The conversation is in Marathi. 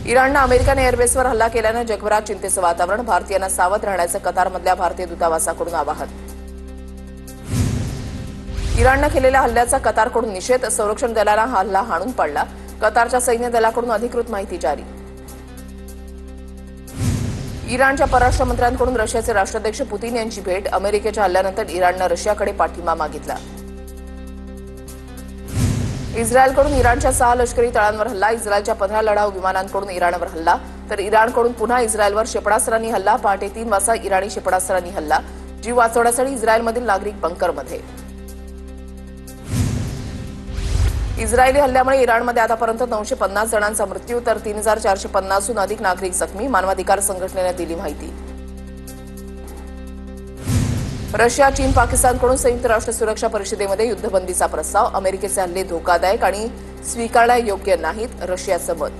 इराणनं अमेरिकन एअरबेसवर हल्ला केल्यानं जगभरात चिंतेचं वातावरण. भारतीयांना सावध राहण्याचं कतारमधल्या भारतीय दूतावासाकडून आवाहन. इराणनं केलेल्या हल्ल्याचा कतारकडून निषेध. संरक्षण दलानं हा हल्ला हाणून पाडला. कतारच्या सैन्य दलाकडून अधिकृत माहिती जारी. इराणच्या परराष्ट्र मंत्र्यांकडून रशियाचे राष्ट्राध्यक्ष पुतीन यांची भेट. अमेरिकेच्या हल्ल्यानंतर इराणनं रशियाकडे पाठिंबा मागितला. इस्रायलकडून इराणच्या 6 लष्करी तळांवर हल्ला. इस्रायलच्या 15 लढाऊ विमानांकडून इराणवर हल्ला, तर इराणकडून पुन्हा इस्रायलवर क्षेपणास्त्रांनी हल्ला. पहाटे 3 वाजता इराणी क्षेपणास्त्रांनी हल्ला. जीव वाचवण्यासाठी इस्रायलमधील नागरिक बंकरमध्ये. इस्रायली हल्ल्यामुळे इराणमध्ये आतापर्यंत 950 जणांचा मृत्यू तर 3450हून अधिक नागरिक जखमी. मानवाधिकार संघटनेने दिली माहिती. रशिया, चीन, पाकिस्तानकडून संयुक्त राष्ट्र सुरक्षा परिषदेमध्ये युद्धबंदीचा प्रस्ताव. अमेरिकेचे हल्ले धोकादायक आणि स्वीकारण्यायोग्य नाहीत, रशियाचं मत.